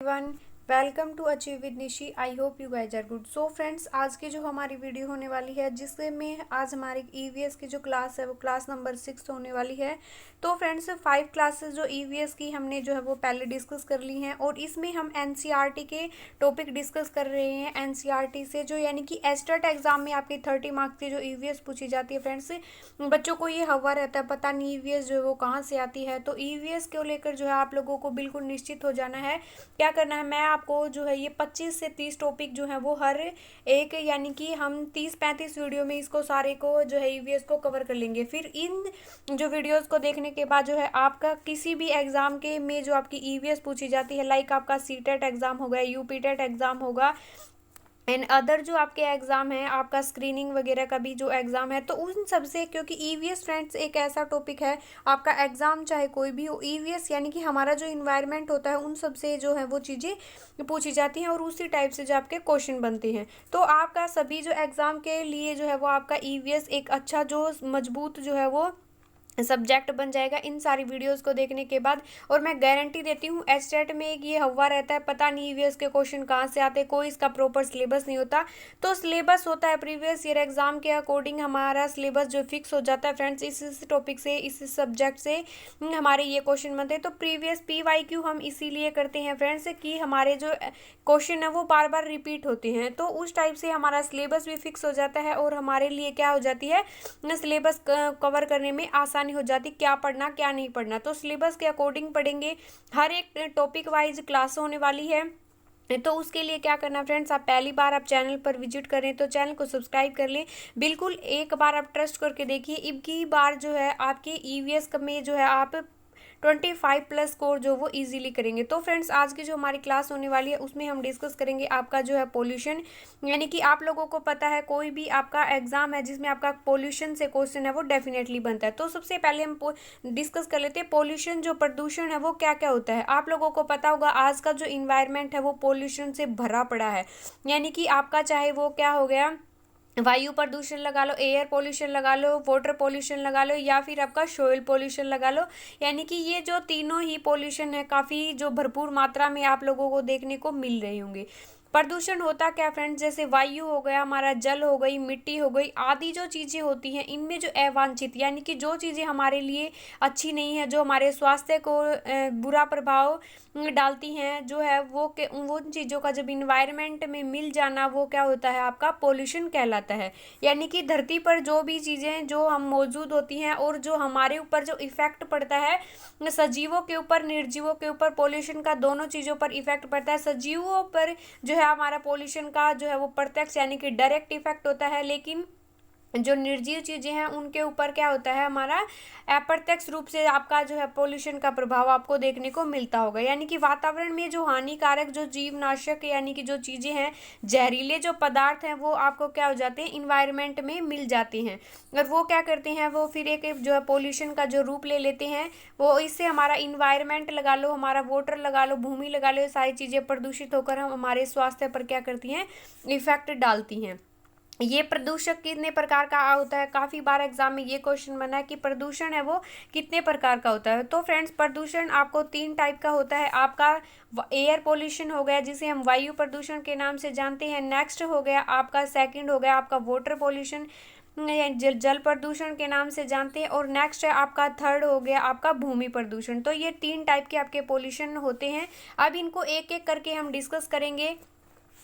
Everyone, welcome to achieve with Nishi. I hope you guys are good. So friends, आज की जो हमारी video होने वाली है जिसमें आज हमारी ईवीएस की जो क्लास है वो क्लास नंबर 6 होने वाली है। तो फ्रेंड्स, 5 क्लासेस जो ईवीएस की हमने जो है वो पहले डिस्कस कर ली हैं और इसमें हम एनसीईआरटी के टॉपिक डिस्कस कर रहे हैं। एनसीईआरटी से जो यानी कि एस्टेट एग्जाम में आपकी 30 मार्क्स की जो ईवीएस पूछी जाती है फ्रेंड्स, बच्चों को ये हवा रहता है पता नहीं ईवीएस जो है वो कहाँ से आती है। तो ईवीएस को लेकर जो है आप लोगों को बिल्कुल निश्चित हो जाना है। क्या करना है, मैं आपको जो है ये 25 से 30 टॉपिक जो है वो हर एक यानी कि हम 30-35 वीडियो में इसको सारे को जो है ईवीएस को कवर कर लेंगे। फिर इन जो वीडियोस को देखने के बाद जो है आपका किसी भी एग्जाम के में जो आपकी ईवीएस पूछी जाती है, लाइक आपका सीटेट एग्जाम होगा, यूपीटेट एग्जाम होगा एंड अदर जो आपके एग्ज़ाम है, आपका स्क्रीनिंग वगैरह का भी जो एग्ज़ाम है, तो उन सब से, क्योंकि ईवीएस फ्रेंड्स एक ऐसा टॉपिक है, आपका एग्ज़ाम चाहे कोई भी हो, ईवीएस यानी कि हमारा जो इन्वायरमेंट होता है उन सब से जो है वो चीज़ें पूछी जाती हैं और उसी टाइप से जो आपके क्वेश्चन बनते हैं। तो आपका सभी जो एग्ज़ाम के लिए जो है वो आपका ईवीएस एक अच्छा जो मजबूत जो है वो सब्जेक्ट बन जाएगा इन सारी वीडियोस को देखने के बाद। और मैं गारंटी देती हूँ एस्टेट में एक ये हवा रहता है पता नहीं ईवीएस के क्वेश्चन कहाँ से आते, कोई इसका प्रॉपर सिलेबस नहीं होता। तो सिलेबस होता है प्रीवियस ईयर एग्जाम के अकॉर्डिंग, हमारा सिलेबस जो फिक्स हो जाता है फ्रेंड्स। इस टॉपिक से, इस सब्जेक्ट से हमारे ये क्वेश्चन बनते हैं। तो प्रीवियस PYQ हम इसीलिए करते हैं फ्रेंड्स कि हमारे जो क्वेश्चन है वो बार बार रिपीट होते हैं, तो उस टाइप से हमारा सिलेबस भी फिक्स हो जाता है और हमारे लिए क्या हो जाती है, सिलेबस कवर करने में आसानी हो जाती, क्या पढ़ना क्या नहीं पढ़ना। तो सिलेबस के अकॉर्डिंग पढ़ेंगे, हर एक टॉपिक वाइज क्लास होने वाली है। तो उसके लिए क्या करना फ्रेंड्स, आप पहली बार आप चैनल पर विजिट करें तो चैनल को सब्सक्राइब कर लें। बिल्कुल एक बार आप ट्रस्ट करके देखिए, अब की बार जो है आपके ईवीएस में जो है आप 25+ स्कोर जो वो इजीली करेंगे। तो फ्रेंड्स, आज की जो हमारी क्लास होने वाली है उसमें हम डिस्कस करेंगे आपका जो है पोल्यूशन, यानी कि आप लोगों को पता है कोई भी आपका एग्जाम है जिसमें आपका पोल्यूशन से क्वेश्चन है वो डेफिनेटली बनता है। तो सबसे पहले हम डिस्कस कर लेते हैं पोल्यूशन, जो प्रदूषण है वो क्या क्या होता है। आप लोगों को पता होगा आज का जो इन्वायरमेंट है वो पोल्यूशन से भरा पड़ा है, यानी कि आपका चाहे वो क्या हो गया, वायु प्रदूषण लगा लो, एयर पोल्यूशन लगा लो, वाटर पोल्यूशन लगा लो, या फिर आपका सोइल पोल्यूशन लगा लो। यानी कि ये जो तीनों ही पोल्यूशन है काफ़ी जो भरपूर मात्रा में आप लोगों को देखने को मिल रहे होंगे। प्रदूषण होता क्या फ्रेंड्स, जैसे वायु हो गया, हमारा जल हो गई, मिट्टी हो गई, आदि जो चीज़ें होती हैं इनमें जो अवांछित यानी कि जो चीज़ें हमारे लिए अच्छी नहीं है, जो हमारे स्वास्थ्य को बुरा प्रभाव डालती हैं, जो है वो उन चीज़ों का जब इन्वायरमेंट में मिल जाना वो क्या होता है, आपका पोल्यूशन कहलाता है। यानी कि धरती पर जो भी चीज़ें जो हम मौजूद होती हैं और जो हमारे ऊपर जो इफ़ेक्ट पड़ता है, सजीवों के ऊपर निर्जीवों के ऊपर, पोल्यूशन का दोनों चीज़ों पर इफ़ेक्ट पड़ता है। सजीवों पर जो है हमारा पोल्यूशन का जो है वो प्रत्यक्ष यानी कि डायरेक्ट इफेक्ट होता है, लेकिन जो निर्जीव चीज़ें हैं उनके ऊपर क्या होता है, हमारा अप्रत्यक्ष रूप से आपका जो है पोल्यूशन का प्रभाव आपको देखने को मिलता होगा। यानी कि वातावरण में जो हानिकारक जो जीवनाशक यानी कि जो चीज़ें हैं, जहरीले जो पदार्थ हैं वो आपको क्या हो जाते हैं, इन्वायरमेंट में मिल जाते हैं और वो क्या करते हैं, वो फिर एक जो है पोल्यूशन का जो रूप ले लेते हैं। वो इससे हमारा इन्वायरमेंट लगा लो, हमारा वाटर लगा लो, भूमि लगा लो, ये सारी चीज़ें प्रदूषित होकर हम हमारे स्वास्थ्य पर क्या करती हैं, इफेक्ट डालती हैं। ये प्रदूषक कितने प्रकार का होता है, काफ़ी बार एग्जाम में ये क्वेश्चन बना है कि प्रदूषण है वो कितने प्रकार का होता है। तो फ्रेंड्स, प्रदूषण आपको 3 टाइप का होता है। आपका एयर पोल्यूशन हो गया जिसे हम वायु प्रदूषण के नाम से जानते हैं। नेक्स्ट हो गया आपका, सेकंड हो गया आपका वाटर पोल्यूशन, जल प्रदूषण के नाम से जानते हैं। और नेक्स्ट है आपका, थर्ड हो गया आपका भूमि प्रदूषण। तो ये 3 टाइप के आपके पोल्यूशन होते हैं। अब इनको एक एक करके हम डिस्कस करेंगे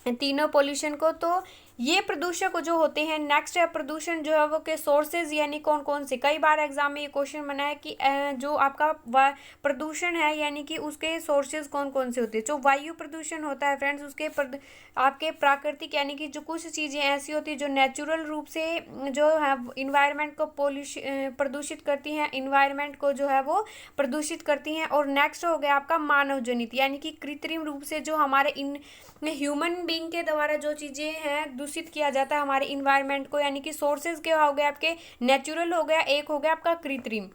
तीनों पोल्यूशन को। तो ये प्रदूषक जो होते हैं, नेक्स्ट है प्रदूषण जो है वो के सोर्सेज यानी कौन कौन से। कई बार एग्जाम में ये क्वेश्चन बना है कि जो आपका प्रदूषण है यानी कि उसके सोर्सेज कौन कौन से होते हैं। जो वायु प्रदूषण होता है फ्रेंड्स, उसके आपके प्राकृतिक यानी कि जो कुछ चीज़ें ऐसी होती है जो नेचुरल रूप से जो है इन्वायरमेंट को प्रदूषित करती हैं, इन्वायरमेंट को जो है वो प्रदूषित करती हैं। और नेक्स्ट हो गया आपका मानव जनित यानी कि कृत्रिम रूप से जो हमारे ह्यूमन बीइंग के द्वारा जो चीज़ें हैं दूषित किया जाता है हमारे इन्वायरमेंट को। यानी कि सोर्सेज क्या हो गए आपके, नेचुरल हो गया, एक हो गया आपका कृत्रिम।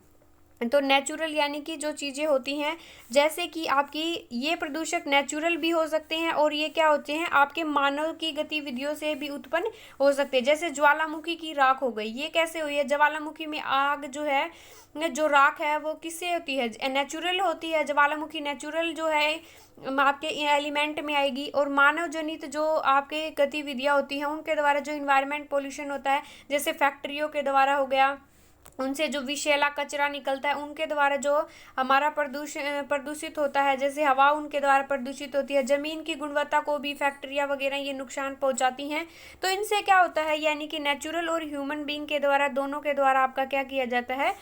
तो नेचुरल यानी कि जो चीज़ें होती हैं, जैसे कि आपकी ये प्रदूषक नेचुरल भी हो सकते हैं और ये क्या होते हैं आपके मानव की गतिविधियों से भी उत्पन्न हो सकते हैं। जैसे ज्वालामुखी की राख हो गई, ये कैसे हुई है? ज्वालामुखी में आग जो है, जो राख है वो किससे होती है? नेचुरल होती है। ज्वालामुखी नेचुरल जो है आपके एलिमेंट में आएगी। और मानव जनित जो आपके गतिविधियां होती हैं उनके द्वारा जो इन्वायरमेंट पोल्यूशन होता है, जैसे फैक्ट्रियों के द्वारा हो गया, उनसे जो विषैला कचरा निकलता है उनके द्वारा जो हमारा प्रदूषित होता है, जैसे हवा उनके द्वारा प्रदूषित होती है। जमीन की गुणवत्ता को भी फैक्ट्रियाँ वगैरह ये नुकसान पहुंचाती हैं। तो इनसे क्या होता है, यानी कि नेचुरल और ह्यूमन बीइंग के द्वारा, दोनों के द्वारा आपका क्या किया जाता है,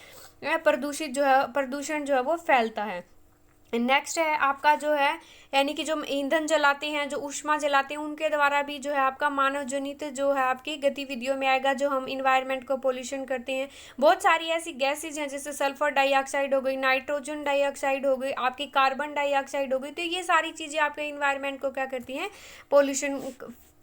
प्रदूषण जो है वो फैलता है। नेक्स्ट है आपका जो है, यानी कि जो ईंधन जलाते हैं, जो ऊष्मा जलाते हैं, उनके द्वारा भी जो है आपका मानव जनित जो है आपकी गतिविधियों में आएगा, जो हम इन्वायरमेंट को पोल्यूशन करते हैं। बहुत सारी ऐसी गैसेज हैं, जैसे सल्फर डाइऑक्साइड हो गई, नाइट्रोजन डाइऑक्साइड हो गई, आपकी कार्बन डाइऑक्साइड हो गई। तो ये सारी चीज़ें आपके इन्वायरमेंट को क्या करती हैं, पोल्यूशन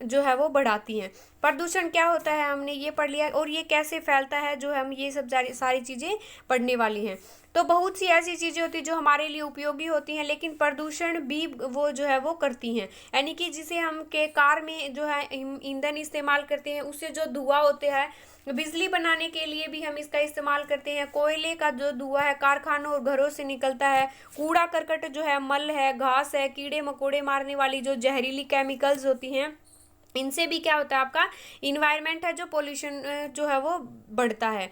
जो है वो बढ़ाती हैं। प्रदूषण क्या होता है हमने ये पढ़ लिया, और ये कैसे फैलता है जो हम ये सब सारी चीज़ें पढ़ने वाली हैं। तो बहुत सी ऐसी चीज़ें होती हैं जो हमारे लिए उपयोगी होती हैं, लेकिन प्रदूषण भी वो जो है वो करती हैं। यानी कि जिसे हम के कार में जो है ईंधन इस्तेमाल करते हैं, उससे जो धुआं होते हैं, बिजली बनाने के लिए भी हम इसका इस्तेमाल करते हैं। कोयले का जो धुआं है कारखानों और घरों से निकलता है। कूड़ा करकट जो है, मल है, घास है, कीड़े मकोड़े मारने वाली जो जहरीली केमिकल्स होती हैं, इनसे भी क्या होता है आपका इन्वायरमेंट है जो पोल्यूशन जो है वो बढ़ता है।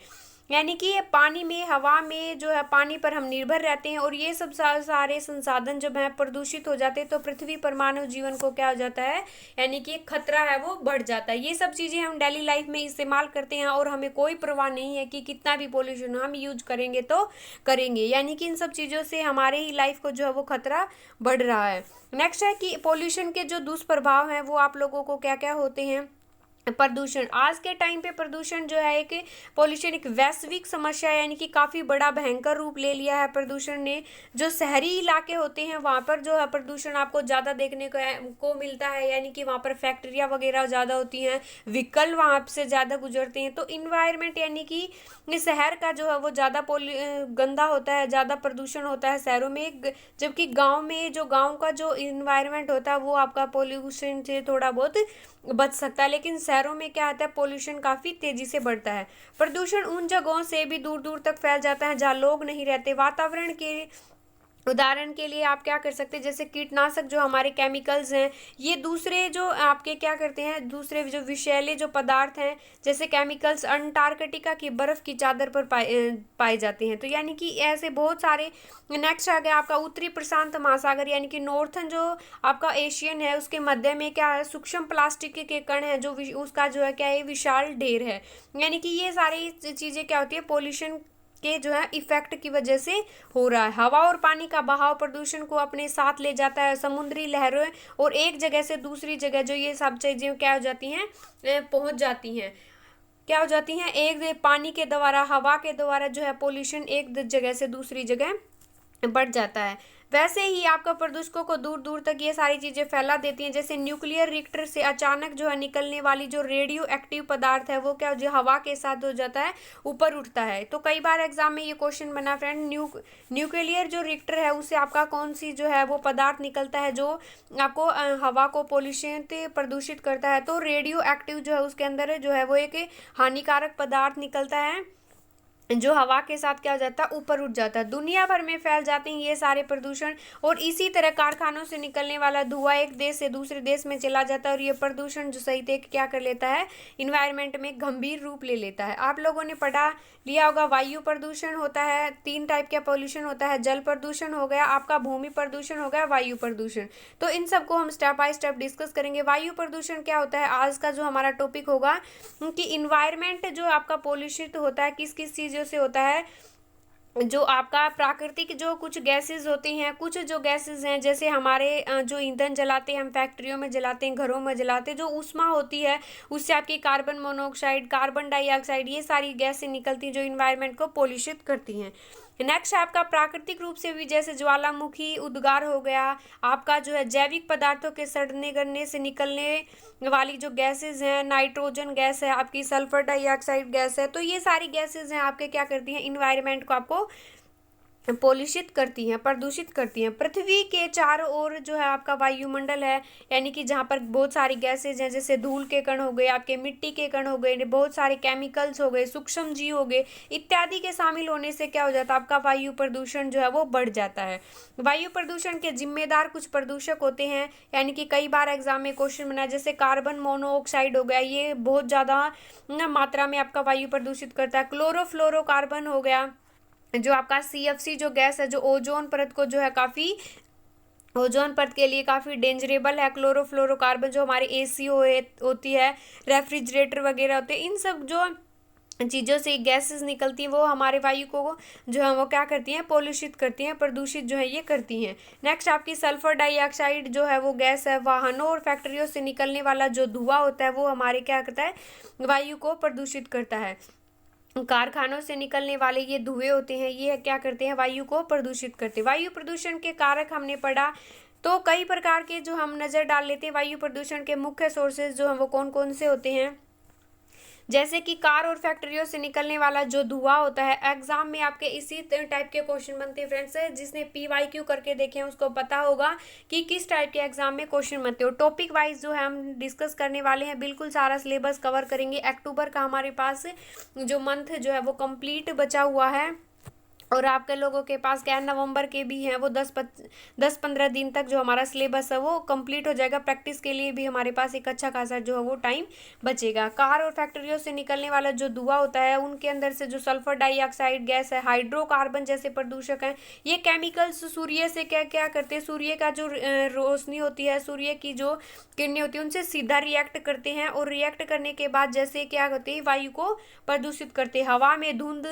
यानी कि ये पानी में, हवा में जो है, पानी पर हम निर्भर रहते हैं, और ये सब सारे संसाधन जब हैं प्रदूषित हो जाते हैं तो पृथ्वी पर मानव जीवन को क्या हो जाता है, यानी कि एक खतरा है वो बढ़ जाता है। ये सब चीज़ें हम डेली लाइफ में इस्तेमाल करते हैं और हमें कोई परवाह नहीं है कि कितना भी पोल्यूशन हम यूज करेंगे तो करेंगे, यानी कि इन सब चीज़ों से हमारे ही लाइफ को जो है वो खतरा बढ़ रहा है। नेक्स्ट है कि पोल्यूशन के जो दुष्प्रभाव हैं वो आप लोगों को क्या क्या होते हैं। प्रदूषण, आज के टाइम पे प्रदूषण जो है एक पोल्यूशन एक वैश्विक समस्या है, यानी कि काफ़ी बड़ा भयंकर रूप ले लिया है प्रदूषण ने। जो शहरी इलाके होते हैं वहाँ पर जो है प्रदूषण आपको ज़्यादा देखने को मिलता है, यानी कि वहाँ पर फैक्ट्रियाँ वगैरह ज़्यादा होती हैं, व्हीकल वहाँ से ज़्यादा गुजरते हैं। तो इन्वायरमेंट यानी कि शहर का जो है वो ज़्यादा गंदा होता है, ज़्यादा प्रदूषण होता है शहरों में। जबकि गाँव में जो गाँव का जो इन्वायरमेंट होता है वो आपका पोल्यूशन से थोड़ा बहुत बच सकता है, लेकिन शहरों में क्या आता है, पोल्यूशन काफ़ी तेज़ी से बढ़ता है। प्रदूषण उन जगहों से भी दूर दूर तक फैल जाता है जहाँ लोग नहीं रहते। वातावरण के उदाहरण के लिए आप क्या कर सकते हैं, जैसे कीटनाशक जो हमारे केमिकल्स हैं, ये दूसरे जो आपके क्या करते हैं, दूसरे जो विषैले जो पदार्थ हैं, जैसे केमिकल्स अंटार्कटिका की बर्फ़ की चादर पर पाए जाते हैं। तो यानी कि ऐसे बहुत सारे। नेक्स्ट आ गया आपका उत्तरी प्रशांत महासागर, यानी कि नॉर्थन जो आपका एशियन है, उसके मध्य में क्या है, सूक्ष्म प्लास्टिक के कण है, जो उसका जो है क्या है, विशाल ढेर है। यानी कि ये सारी चीज़ें क्या होती है, पोल्यूशन के जो है इफेक्ट की वजह से हो रहा है। हवा और पानी का बहाव प्रदूषण को अपने साथ ले जाता है। समुद्री लहरों और एक जगह से दूसरी जगह जो ये सब चीज़ें क्या हो जाती हैं, पहुंच जाती हैं, क्या हो जाती हैं, एक पानी के द्वारा, हवा के द्वारा जो है पोल्यूशन एक जगह से दूसरी जगह बढ़ जाता है। वैसे ही आपका प्रदूषकों को दूर दूर तक ये सारी चीज़ें फैला देती हैं। जैसे न्यूक्लियर रिएक्टर से अचानक जो है निकलने वाली जो रेडियो एक्टिव पदार्थ है वो क्या जो हवा के साथ हो जाता है, ऊपर उठता है। तो कई बार एग्जाम में ये क्वेश्चन बना फ्रेंड, न्यूक्लियर जो रिएक्टर है उससे आपका कौन सी जो है वो पदार्थ निकलता है जो आपको हवा को प्रदूषित करता है। तो रेडियो एक्टिव जो है उसके अंदर जो है वो एक हानिकारक पदार्थ निकलता है जो हवा के साथ क्या हो जाता है, ऊपर उठ जाता है। दुनिया भर में फैल जाते हैं ये सारे प्रदूषण, और इसी तरह कारखानों से निकलने वाला धुआं एक देश से दूसरे देश में चला जाता है, और ये प्रदूषण जो सही थे क्या कर लेता है, इन्वायरमेंट में गंभीर रूप ले लेता है। आप लोगों ने पढ़ा लिया होगा, वायु प्रदूषण होता है, 3 टाइप का पोल्यूशन होता है, जल प्रदूषण हो गया आपका, भूमि प्रदूषण हो गया, वायु प्रदूषण। तो इन सबको हम स्टेप बाय स्टेप डिस्कस करेंगे। वायु प्रदूषण क्या होता है, आज का जो हमारा टॉपिक होगा कि इन्वायरमेंट जो आपका पोल्यूशित होता है किस किस चीज़ों से होता है। जो आपका प्राकृतिक जो कुछ गैसेस होती हैं, कुछ जो गैसेस हैं, जैसे हमारे जो ईंधन जलाते हैं हम, फैक्ट्रियों में जलाते हैं, घरों में जलाते हैं, जो ऊष्मा होती है उससे आपकी कार्बन मोनोऑक्साइड, कार्बन डाइऑक्साइड, ये सारी गैसें निकलती हैं जो इन्वायरमेंट को पोल्यूशित करती हैं। नेक्स्ट है आपका प्राकृतिक रूप से भी, जैसे ज्वालामुखी उद्गार हो गया, आपका जो है जैविक पदार्थों के सड़ने गलने से निकलने वाली जो गैसेस हैं, नाइट्रोजन गैस है आपकी, सल्फर डाइऑक्साइड गैस है। तो ये सारी गैसेस हैं आपके क्या करती हैं, इन्वायरमेंट को आपको पोल्यूशित करती हैं, प्रदूषित करती हैं। पृथ्वी के चारों ओर जो है आपका वायुमंडल है, यानी कि जहाँ पर बहुत सारी गैसेज हैं, जैसे धूल के कण हो गए, आपके मिट्टी के कण हो गए, बहुत सारे केमिकल्स हो गए, सूक्ष्म जीव हो गए, इत्यादि के शामिल होने से क्या हो जाता है, आपका वायु प्रदूषण जो है वो बढ़ जाता है। वायु प्रदूषण के जिम्मेदार कुछ प्रदूषक होते हैं, यानी कि कई बार एग्जाम में क्वेश्चन बना, जैसे कार्बन मोनोऑक्साइड हो गया, ये बहुत ज़्यादा मात्रा में आपका वायु प्रदूषित करता है। क्लोरोफ्लोरोकार्बन हो गया, जो आपका CFC जो गैस है, जो ओजोन परत को जो है काफ़ी, ओजोन परत के लिए काफ़ी डेंजरेबल है। क्लोरोफ्लोरोकार्बन जो हमारे AC होती है, रेफ्रिजरेटर वगैरह होते हैं, इन सब जो चीज़ों से गैसेस निकलती हैं वो हमारे वायु को जो है वो क्या करती हैं, पोल्यूशित करती हैं, प्रदूषित जो है ये करती हैं। नेक्स्ट आपकी सल्फर डाइऑक्साइड जो है वो गैस है, वाहनों और फैक्ट्रियों से निकलने वाला जो धुआं होता है वो हमारे क्या करता है, वायु को प्रदूषित करता है। कारखानों से निकलने वाले ये धुएं होते हैं, ये क्या करते हैं, वायु को प्रदूषित करते हैं। वायु प्रदूषण के कारक हमने पढ़ा, तो कई प्रकार के जो हम नज़र डाल लेते हैं वायु प्रदूषण के मुख्य सोर्सेज जो हैं वो कौन कौन से होते हैं। जैसे कि कार और फैक्ट्रियों से निकलने वाला जो धुआं होता है, एग्जाम में आपके इसी टाइप के क्वेश्चन बनते हैं फ्रेंड्स। जिसने PYQ करके देखे हैं उसको पता होगा कि किस टाइप के एग्जाम में क्वेश्चन बनते हो। टॉपिक वाइज जो है हम डिस्कस करने वाले हैं, बिल्कुल सारा सिलेबस कवर करेंगे। अक्टूबर का हमारे पास जो मंथ जो है वो कंप्लीट बचा हुआ है, और आपके लोगों के पास क्या है, नवंबर के भी हैं, वो 10-15 दिन तक जो हमारा सिलेबस है वो कंप्लीट हो जाएगा। प्रैक्टिस के लिए भी हमारे पास एक अच्छा खासा जो है वो टाइम बचेगा। कार और फैक्ट्रियों से निकलने वाला जो धुआं होता है, उनके अंदर से जो सल्फर डाइऑक्साइड गैस है, हाइड्रोकार्बन जैसे प्रदूषक हैं, ये केमिकल्स सूर्य से क्या क्या करते हैं, सूर्य का जो रोशनी होती है, सूर्य की जो किरणें होती है, उनसे सीधा रिएक्ट करते हैं, और रिएक्ट करने के बाद जैसे क्या होते हैं, वायु को प्रदूषित करते हैं। हवा में धुंध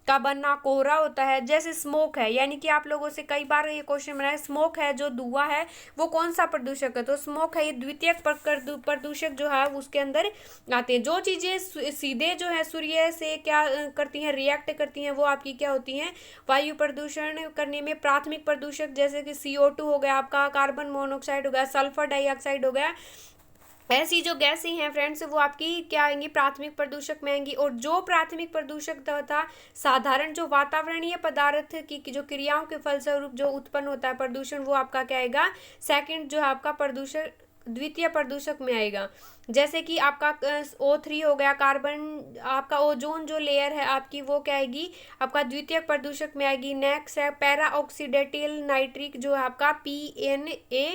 का बनना, कोहरा होता है, जैसे स्मोक है, यानी कि आप लोगों से कई बार ये क्वेश्चन बना है, स्मोक है जो धुआं है वो कौन सा प्रदूषक है, तो स्मोक है, ये द्वितीयक प्रदूषक जो है उसके अंदर आते हैं। जो चीज़ें सीधे जो है सूर्य से क्या करती हैं, रिएक्ट करती हैं, वो आपकी क्या होती हैं, वायु प्रदूषण करने में प्राथमिक प्रदूषक, जैसे कि CO2 हो गया आपका, कार्बन मोनोऑक्साइड हो गया, सल्फर डाइऑक्साइड हो गया। ऐसी जो गैसें हैं फ्रेंड्स वो आपकी क्या आएंगी, प्राथमिक प्रदूषक में आएंगी। और जो प्राथमिक प्रदूषक तथा साधारण जो वातावरणीय पदार्थ की जो क्रियाओं के फलस्वरूप जो उत्पन्न होता है प्रदूषण, वो आपका क्या आएगा, सेकंड जो है आपका प्रदूषण, द्वितीय प्रदूषक में आएगा। जैसे कि आपका O3 हो गया, कार्बन, आपका ओजोन जो लेयर है आपकी, वो क्या आएगी, आपका द्वितीय प्रदूषक में आएगी। नेक्स्ट है पैरा ऑक्सीडेटिल नाइट्रिक जो है आपका PNA,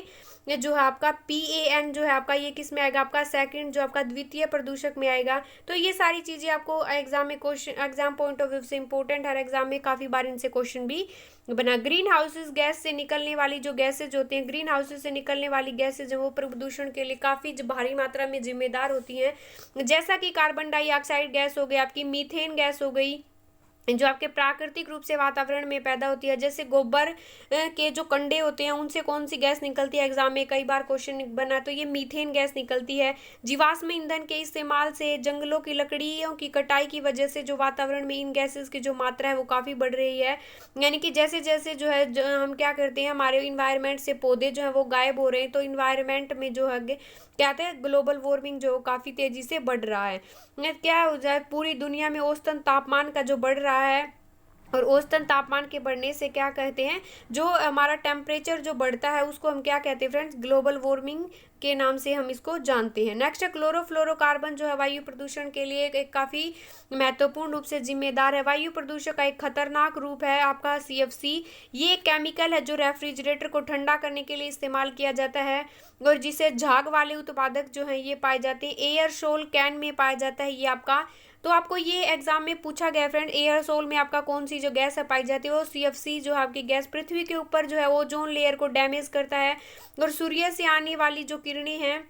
जो है आपका PAN जो है आपका, ये किस में आएगा, आपका सेकंड जो आपका द्वितीय प्रदूषक में आएगा। तो ये सारी चीज़ें आपको एग्जाम में question, exam point of view से इंपॉर्टेंट है, एग्जाम में काफ़ी बार इनसे क्वेश्चन भी बना। ग्रीन हाउसेज गैस से निकलने वाली जो गैसेज होती हैं, ग्रीन हाउसेज से निकलने वाली गैसेज वो प्रदूषण के लिए काफ़ी भारी मात्रा में जिम्मेदार होती हैं। जैसा कि कार्बन डाइऑक्साइड गैस हो गई, आपकी मीथेन गैस हो गई, जो आपके प्राकृतिक रूप से वातावरण में पैदा होती है। जैसे गोबर के जो कंडे होते हैं उनसे कौन सी गैस निकलती है, एग्जाम में कई बार क्वेश्चन बना, तो ये मीथेन गैस निकलती है। जीवाश्म ईंधन के इस्तेमाल से, जंगलों की लकड़ियों की कटाई की वजह से जो वातावरण में इन गैसेस की जो मात्रा है वो काफ़ी बढ़ रही है। यानी कि जैसे जैसे जो है हम क्या करते हैं, हमारे इन्वायरमेंट से पौधे जो है वो गायब हो रहे हैं, तो इन्वायरमेंट में जो है क्या कहते हैं, ग्लोबल वार्मिंग जो काफ़ी तेज़ी से बढ़ रहा है। क्या हो जाए, पूरी दुनिया में औसतन तापमान का जो बढ़ रहा है, और औसतन तापमान के बढ़ने से क्या कहते हैं, जो हमारा टेम्परेचर जो बढ़ता है उसको हम क्या कहते हैं फ्रेंड्स, ग्लोबल वार्मिंग के नाम से हम इसको जानते हैं। नेक्स्ट है क्लोरोफ्लोरोकार्बन जो है वायु प्रदूषण के लिए एक काफ़ी महत्वपूर्ण रूप से जिम्मेदार है। वायु प्रदूषण का एक खतरनाक रूप है आपका CFC। ये केमिकल है जो रेफ्रिजरेटर को ठंडा करने के लिए इस्तेमाल किया जाता है, और जिसे झाग वाले उत्पादक जो हैं ये पाए जाते हैं। एयरसोल कैन में पाया जाता है ये आपका। तो आपको ये एग्जाम में पूछा गया फ्रेंड, एयरसोल में आपका कौन सी जो गैस है पाई जाती है, वो CFC जो है आपकी गैस पृथ्वी के ऊपर जो है ओजोन लेयर को डैमेज करता है। और सूर्य से आने वाली जो किरणें हैं,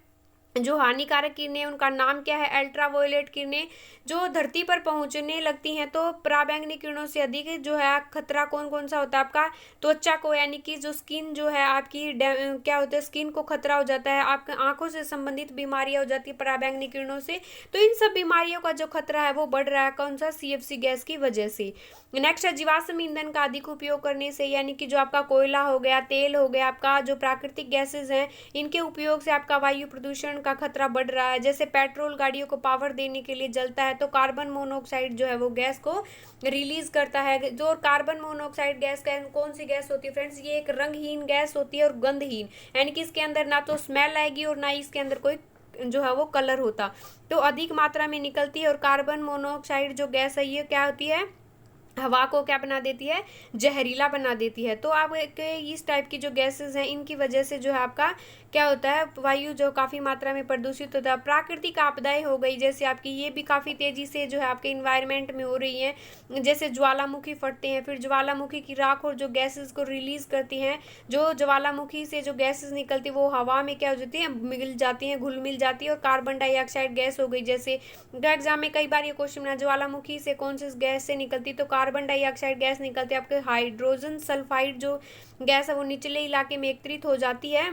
जो हानिकारक किरणें, उनका नाम क्या है, अल्ट्रावायलेट किरणें, जो धरती पर पहुंचने लगती हैं तो पराबैंगनी किरणों से अधिक जो है खतरा कौन कौन सा होता है, आपका त्वचा को, यानी कि जो स्किन जो है आपकी क्या होता है, स्किन को खतरा हो जाता है, आपके आंखों से संबंधित बीमारियां हो जाती है पराबैंगनी किरणों से। तो इन सब बीमारियों का जो खतरा है वो बढ़ रहा है, कौन सा, CFC गैस की वजह से। नेक्स्ट है जीवाश्म ईंधन का अधिक उपयोग करने से, यानी कि जो आपका कोयला हो गया, तेल हो गया, आपका जो प्राकृतिक गैसेज हैं, इनके उपयोग से आपका वायु प्रदूषण का खतरा बढ़ रहा है। जैसे पेट्रोल गाड़ियों को पावर देने के लिए जलता है तो कार्बन मोनोऑक्साइड जो है वो गैस को रिलीज करता है। जो कार्बन मोनोऑक्साइड गैस कौन सी गैस होती है फ्रेंड्स, ये एक रंगहीन गैस होती है और गंधहीन, यानी कि इसके अंदर ना तो स्मेल आएगी और ना ही इसके अंदर कोई जो है वो कलर होता, तो अधिक मात्रा में निकलती है। और कार्बन मोनोऑक्साइड जो गैस है ये क्या होती है, हवा को क्या बना देती है, जहरीला बना देती है। तो आप इस टाइप की जो गैसेस हैं इनकी वजह से जो है आपका क्या होता है, वायु जो काफ़ी मात्रा में प्रदूषित होता है। प्राकृतिक आपदाएं हो गई जैसे आपकी, ये भी काफ़ी तेज़ी से जो है आपके इन्वायरमेंट में हो रही हैं। जैसे ज्वालामुखी फटते हैं, फिर ज्वालामुखी की राख और जो गैसेस को रिलीज़ करती हैं, जो ज्वालामुखी से जो गैसेस निकलती है वो हवा में क्या हो जाती है, मिल जाती हैं, घुल मिल जाती है और कार्बन डाइऑक्साइड गैस हो गई। जैसे एग्जाम में कई बार ये क्वेश्चन है, ज्वालामुखी से कौन सी गैस से निकलती, तो कार्बन डाइऑक्साइड गैस निकलती है। आपके हाइड्रोजन सल्फाइड जो गैस है वो निचले इलाके में एकत्रित हो जाती है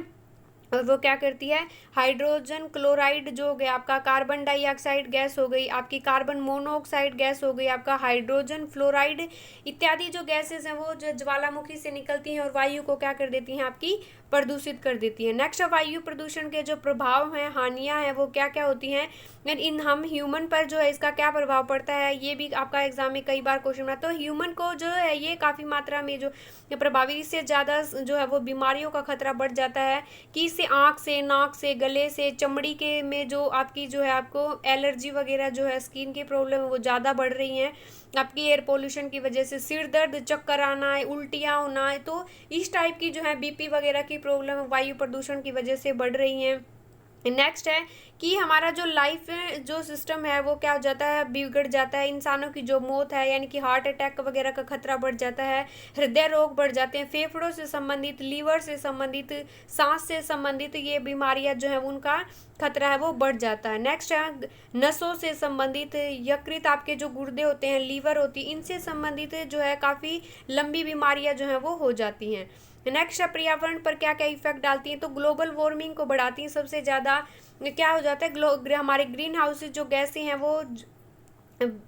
और वो क्या करती है, हाइड्रोजन क्लोराइड जो हो गया आपका कार्बन डाइऑक्साइड गैस हो गई, आपकी कार्बन मोनोऑक्साइड गैस हो गई, आपका हाइड्रोजन फ्लोराइड इत्यादि जो गैसेस हैं वो जो ज्वालामुखी से निकलती हैं और वायु को क्या कर देती हैं, आपकी प्रदूषित कर देती है। नेक्स्ट, वायु प्रदूषण के जो प्रभाव हैं, हानियां हैं, वो क्या क्या होती हैं, इन हम ह्यूमन पर जो है इसका क्या प्रभाव पड़ता है, ये भी आपका एग्जाम में कई बार क्वेश्चन आता है। तो ह्यूमन को जो है ये काफ़ी मात्रा में जो प्रभावित, इससे ज़्यादा जो है वो बीमारियों का खतरा बढ़ जाता है कि इससे आँख से, नाक से, गले से, चमड़ी के में जो आपकी जो है आपको एलर्जी वगैरह जो है, स्किन की प्रॉब्लम है वो ज़्यादा बढ़ रही हैं। आपकी एयर पोल्यूशन की वजह से सिर दर्द, चक्कर आना है, उल्टियाँ होना है, तो इस टाइप की जो है बीपी वगैरह की प्रॉब्लम वायु प्रदूषण की वजह से बढ़ रही हैं। नेक्स्ट है कि हमारा जो लाइफ जो सिस्टम है वो क्या हो जाता है, बिगड़ जाता है। इंसानों की जो मौत है यानी कि हार्ट अटैक वगैरह का खतरा बढ़ जाता है, हृदय रोग बढ़ जाते हैं, फेफड़ों से संबंधित, लीवर से संबंधित, सांस से संबंधित ये बीमारियां जो है उनका खतरा है वो बढ़ जाता है। नेक्स्ट है नसों से संबंधित, यकृत, आपके जो गुर्दे होते हैं, लीवर होती है, इनसे संबंधित जो है काफ़ी लंबी बीमारियां जो है वो हो जाती हैं। नेक्स्ट, पर्यावरण पर क्या क्या इफेक्ट डालती हैं, तो ग्लोबल वार्मिंग को बढ़ाती हैं। सबसे ज़्यादा क्या हो जाता है, हमारे ग्रीन हाउस जो गैसें हैं वो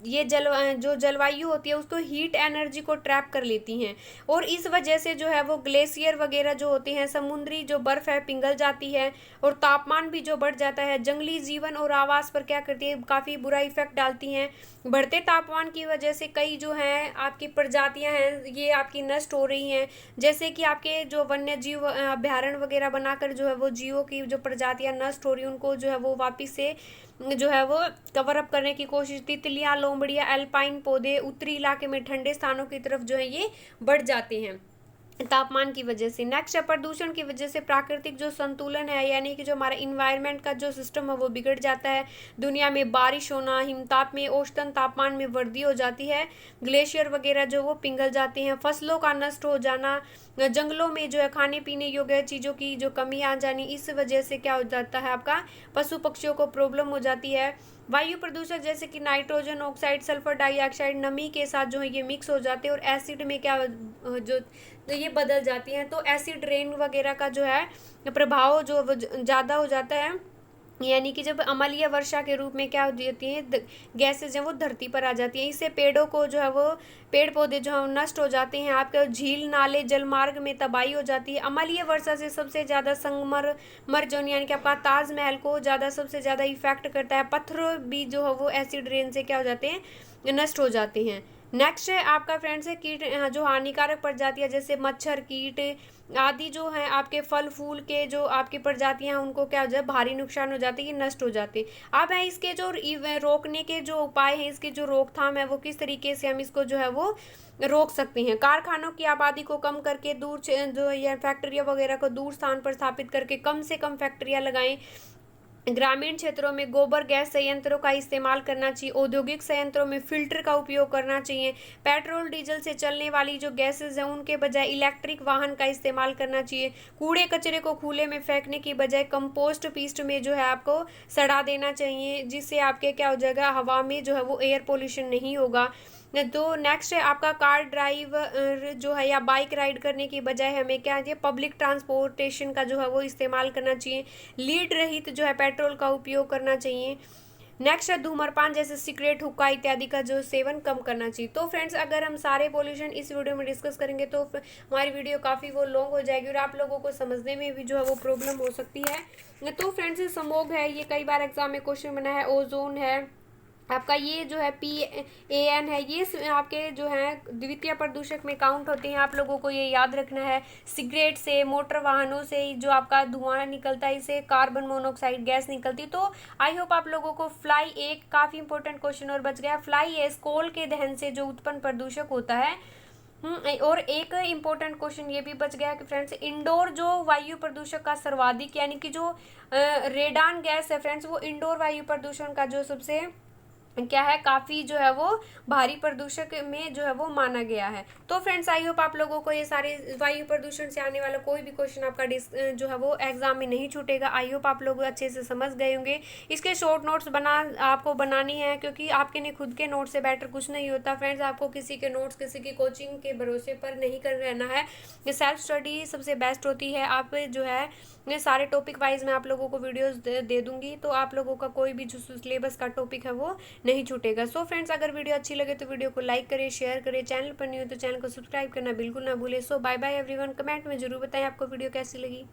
ये जो जलवायु होती है उसको हीट एनर्जी को ट्रैप कर लेती हैं और इस वजह से जो है वो ग्लेशियर वगैरह जो होते हैं, समुद्री जो बर्फ़ है पिघल जाती है और तापमान भी जो बढ़ जाता है। जंगली जीवन और आवास पर क्या करती है, काफ़ी बुरा इफेक्ट डालती हैं। बढ़ते तापमान की वजह से कई जो हैं आपकी प्रजातियां हैं ये आपकी नष्ट हो रही हैं। जैसे कि आपके जो वन्य जीव अभ्यारण्य वगैरह बनाकर जो है वो जीवों की जो प्रजातियां नष्ट हो रही हैं उनको जो है वो वापस से जो है वो कवर अप करने की कोशिश, तितलियां, लोमड़ियां, एल्पाइन पौधे उत्तरी इलाके में ठंडे स्थानों की तरफ जो है ये बढ़ जाते हैं तापमान की वजह से। नेक्स्ट है प्रदूषण की वजह से प्राकृतिक जो संतुलन है यानी कि जो हमारा इन्वायरमेंट का जो सिस्टम है वो बिगड़ जाता है। दुनिया में बारिश होना, हिमताप में, औसतन तापमान में वृद्धि हो जाती है, ग्लेशियर वगैरह जो वो पिघल जाते हैं, फसलों का नष्ट हो जाना, जंगलों में जो है खाने पीने योग्य चीज़ों की जो कमी आ जानी, इस वजह से क्या हो जाता है आपका पशु पक्षियों को प्रॉब्लम हो जाती है। वायु प्रदूषण जैसे कि नाइट्रोजन ऑक्साइड, सल्फर डाइऑक्साइड नमी के साथ जो है ये मिक्स हो जाते हैं और एसिड में क्या जो तो ये बदल जाती हैं, तो एसिड रेन वगैरह का जो है प्रभाव जो ज़्यादा हो जाता है। यानी कि जब अम्लीय वर्षा के रूप में क्या हो जाती है, गैसेज हैं वो धरती पर आ जाती हैं। इससे पेड़ों को जो है वो पेड़ पौधे जो है नष्ट हो जाते हैं, आपके झील, नाले, जलमार्ग में तबाही हो जाती है। अम्लीय वर्षा से सबसे ज़्यादा संगमरमर जो यानी कि आपका ताजमहल को ज़्यादा सबसे ज़्यादा इफेक्ट करता है। पत्थर भी जो है वो एसिड रेन से क्या हो जाते हैं, नष्ट हो जाते हैं। नेक्स्ट है आपका फ्रेंड्स है कीट जो हानिकारक प्रजातियां जैसे मच्छर, कीट आदि जो हैं आपके फल फूल के जो आपकी प्रजातियां हैं उनको क्या हो जाए, भारी नुकसान हो जाते हैं, ये नष्ट हो जाते हैं। अब है इसके जो रोकने के जो उपाय हैं, इसकी जो रोकथाम है वो किस तरीके से हम इसको जो है वो रोक सकते हैं। कारखानों की आबादी को कम करके दूर जो या फैक्ट्रियाँ वगैरह को दूर स्थान पर स्थापित करके कम से कम फैक्ट्रियाँ लगाएं। ग्रामीण क्षेत्रों में गोबर गैस संयंत्रों का इस्तेमाल करना चाहिए। औद्योगिक संयंत्रों में फिल्टर का उपयोग करना चाहिए। पेट्रोल डीजल से चलने वाली जो गैसेज हैं उनके बजाय इलेक्ट्रिक वाहन का इस्तेमाल करना चाहिए। कूड़े कचरे को खुले में फेंकने की बजाय कंपोस्ट पिस्ट में जो है आपको सड़ा देना चाहिए, जिससे आपके क्या हो जाएगा, हवा में जो है वो एयर पोल्यूशन नहीं होगा। तो नेक्स्ट है आपका कार ड्राइव जो है या बाइक राइड करने की बजाय हमें क्या है, पब्लिक ट्रांसपोर्टेशन का जो है वो इस्तेमाल करना चाहिए। लीड रहित जो है पेट्रोल का उपयोग करना चाहिए। नेक्स्ट है धूम्रपान जैसे सिगरेट, हुक्का इत्यादि का जो सेवन कम करना चाहिए। तो फ्रेंड्स अगर हम सारे पॉल्यूशन इस वीडियो में डिस्कस करेंगे तो हमारी वीडियो काफ़ी वो लॉन्ग हो जाएगी और आप लोगों को समझने में भी जो है वो प्रॉब्लम हो सकती है। तो फ्रेंड्स स्मोग है, ये कई बार एग्जाम में क्वेश्चन बना है। ओजोन है आपका, ये जो है PAN है, ये आपके जो है द्वितीय प्रदूषक में काउंट होते हैं, आप लोगों को ये याद रखना है। सिगरेट से, मोटर वाहनों से जो आपका धुआं निकलता है, इससे कार्बन मोनोऑक्साइड गैस निकलती है। तो आई होप आप लोगों को फ्लाई, एक काफ़ी इंपॉर्टेंट क्वेश्चन और बच गया, फ्लाई एश कोल के दहन से जो उत्पन्न प्रदूषक होता है। और एक इम्पोर्टेंट क्वेश्चन ये भी बच गया कि फ्रेंड्स इंडोर जो वायु प्रदूषक का सर्वाधिक यानी कि जो रेडान गैस है फ्रेंड्स, वो इंडोर वायु प्रदूषण का जो सबसे क्या है, काफ़ी जो है वो भारी प्रदूषक में जो है वो माना गया है। तो फ्रेंड्स आई होप आप लोगों को ये सारे वायु प्रदूषण से आने वाला कोई भी क्वेश्चन आपका जो है वो एग्जाम में नहीं छूटेगा। आई होप आप लोग अच्छे से समझ गए होंगे। इसके शॉर्ट नोट्स आपको बनानी है, क्योंकि आपके ने खुद के नोट से बेटर कुछ नहीं होता फ्रेंड्स। आपको किसी के नोट्स, किसी की कोचिंग के भरोसे पर नहीं कर रहना है। ये सेल्फ स्टडी सबसे बेस्ट होती है। आप जो है ये सारे टॉपिक वाइज मैं आप लोगों को वीडियोस दे दूंगी, तो आप लोगों का कोई भी जो सिलेबस का टॉपिक है वो नहीं छूटेगा। सो फ्रेंड्स अगर वीडियो अच्छी लगे तो वीडियो को लाइक करें, शेयर करें, चैनल पर नहीं हो तो चैनल को सब्सक्राइब करना बिल्कुल ना भूलें। सो बाय बाय एवरीवन। कमेंट में जरूर बताएं आपको वीडियो कैसी लगी।